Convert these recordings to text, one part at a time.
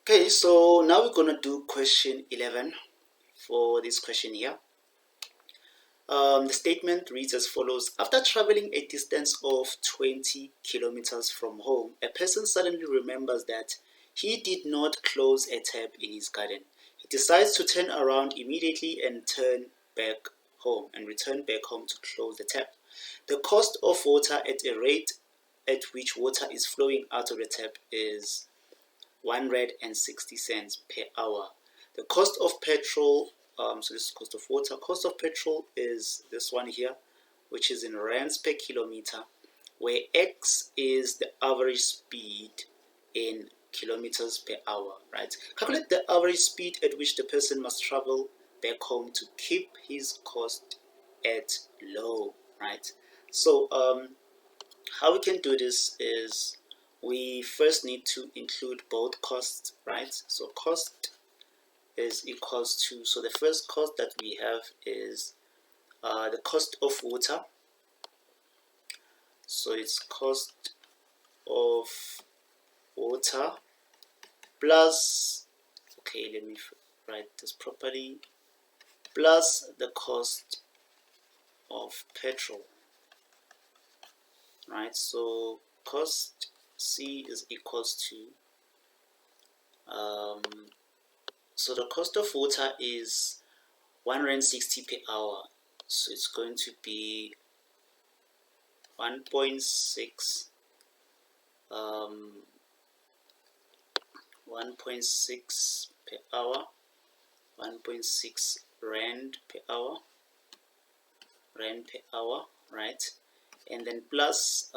Okay, so now we're gonna do question 11 for this question here. The statement reads as follows. After traveling a distance of 20 kilometers from home, a person suddenly remembers that he did not close a tap in his garden. He decides to turn around immediately and return back home to close the tap. The cost of water at a rate at which water is flowing out of the tap is 160 cents per hour. The cost of petrol, so this is cost of water. Cost of petrol is this one here, which is in rands per kilometer, where X is the average speed in kilometers per hour, right? Calculate the average speed at which the person must travel back home to keep his cost at low, right? So how we can do this is we first need to include both costs, right? So cost is equals to, so the first cost that we have is the cost of water. So it's cost of water plus, okay, let me write this properly, plus the cost of petrol, right? So cost C is equals to so the cost of water is 160 per hour, so it's going to be 1.6 1.6 per hour, 1.6 rand per hour, right? And then plus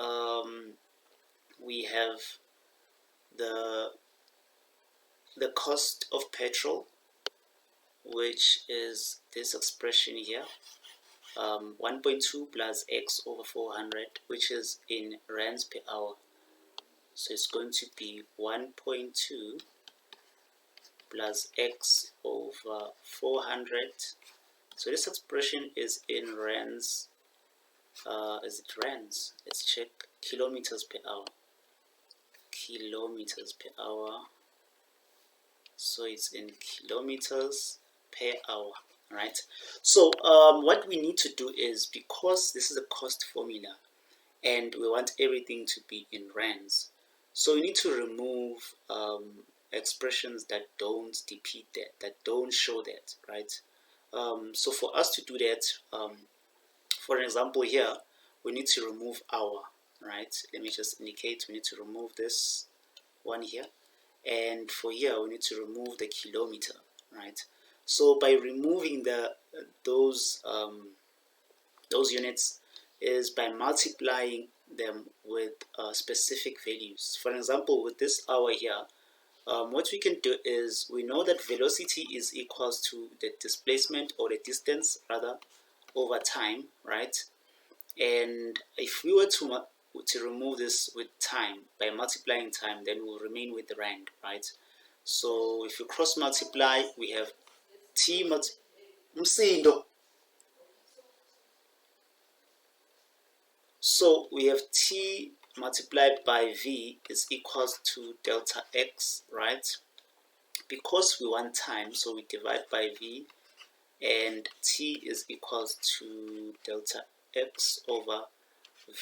we have the cost of petrol, which is this expression here, 1.2 plus x over 400, which is in rands per hour. So it's going to be 1.2 plus x over 400. So this expression is in rands. Is it rands? Let's check. Kilometers per hour. Kilometers per hour. So it's in kilometers per hour, right? So what we need to do is, because this is a cost formula and we want everything to be in rands, so we need to remove expressions that don't depict that, that don't show that, right? So for us to do that, for example here, we need to remove hour, right? Let me just indicate we need to remove this one here, and for here we need to remove the kilometer, right? So by removing those units is by multiplying them with specific values. For example, with this hour here, what we can do is, we know that velocity is equals to the displacement, or the distance rather, over time, right? And if we were to remove this with time, by multiplying time, then we'll remain with the rand, right? So if you cross multiply, we have t msindo. So we have t multiplied by v is equals to delta x, right? Because we want time, so we divide by v, and t is equals to delta x over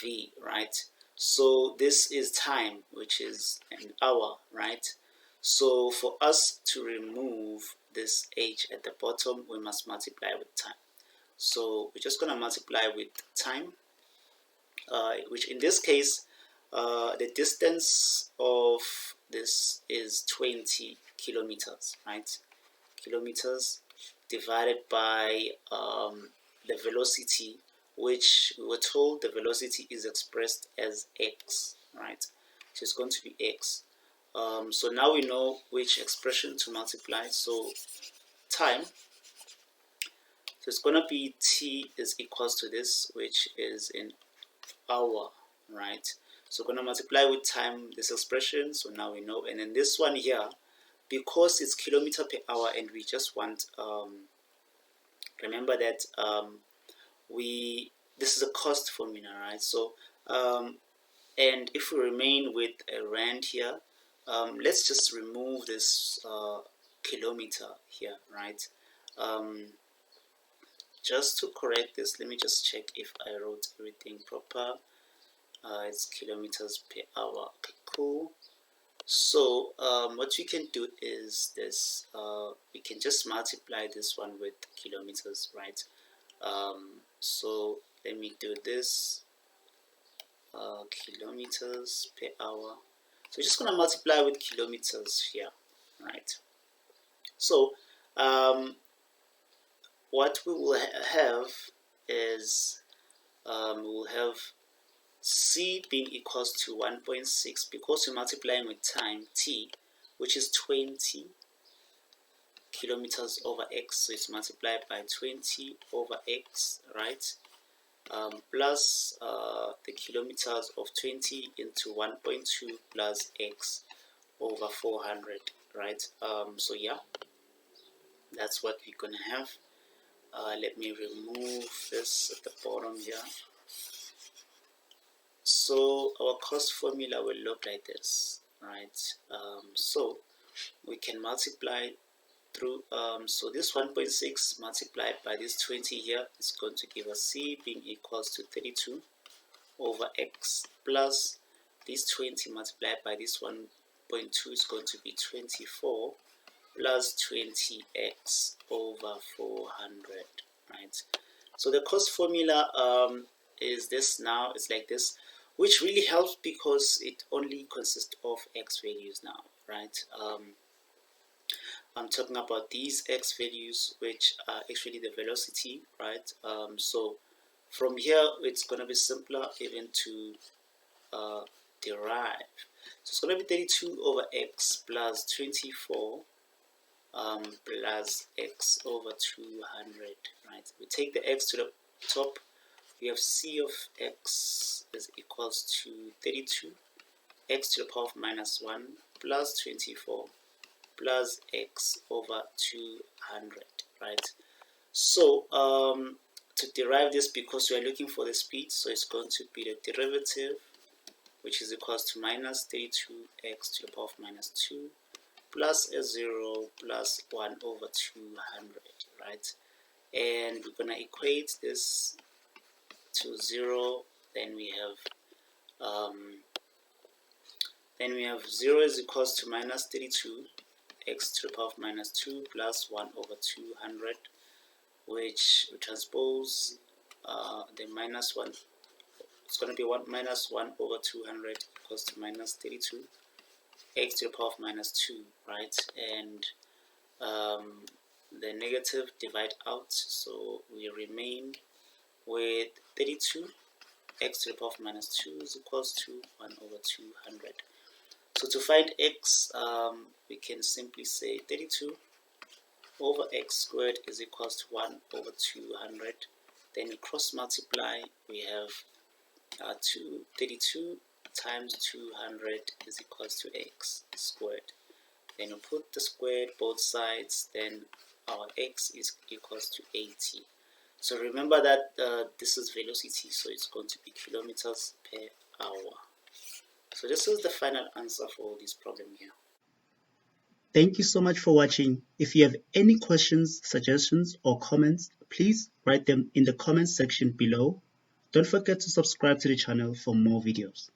v, right? So this is time, which is an hour, right? So for us to remove this h at the bottom, we must multiply with time. So we're just going to multiply with time, which in this case, the distance of this is 20 kilometers, right? Kilometers divided by the velocity, which we were told the velocity is expressed as x, right? So it's going to be x. So now we know which expression to multiply. So time, so it's going to be t is equals to this, which is in hour, right? So we're going to multiply with time this expression, so now we know. And then this one here, because it's kilometer per hour, and we just want, remember that this is a cost formula, right? So and if we remain with a rand here, let's just remove this kilometer here, right? Just to correct this, let me just check if I wrote everything proper. It's kilometers per hour. Okay, cool. So what we can do is this, we can just multiply this one with kilometers, right? So let me do this, kilometers per hour. So we're just going to multiply with kilometers here, right? So what we will have is we will have c being equals to 1.6 because we're multiplying with time t, which is 20 kilometers over x, so it's multiplied by 20 over x, right? Plus the kilometers of 20 into 1.2 plus x over 400, right? So yeah, that's what we're gonna have. Let me remove this at the bottom here. So our cost formula will look like this, right? So we can multiply through, so this 1.6 multiplied by this 20 here is going to give us c being equals to 32 over x plus this 20 multiplied by this 1.2 is going to be 24 plus 20x over 400, right? So the cost formula is this now, it's like this, which really helps because it only consists of x values now, right? I'm talking about these x values, which are actually the velocity, right? So from here, it's going to be simpler even to derive. So it's going to be 32 over x plus 24 plus x over 200, right? We take the x to the top. We have c of x is equals to 32 x to the power of minus 1 plus 24 plus x over 200, right? So to derive this, because we are looking for the speed, so it's going to be the derivative, which is equals to minus 32x to the power of minus 2 plus a 0 plus 1 over 200, right? And we're going to equate this to 0. Then we have 0 is equals to minus 32 x to the power of minus 2 plus 1 over 200, which we transpose the minus 1. It's going to be 1 minus 1 over 200 equals to minus 32 x to the power of minus 2, right? And the negative divide out, so we remain with 32 x to the power of minus 2 is equals to 1 over 200. So to find x, we can simply say 32 over x squared is equals to 1 over 200. Then we cross multiply, we have 32 times 200 is equals to x squared. Then we put the squared both sides, then our x is equals to 80. So remember that this is velocity, so it's going to be kilometers per hour. So this is the final answer for this problem here. Thank you so much for watching. If you have any questions, suggestions, or comments, please write them in the comments section below. Don't forget to subscribe to the channel for more videos.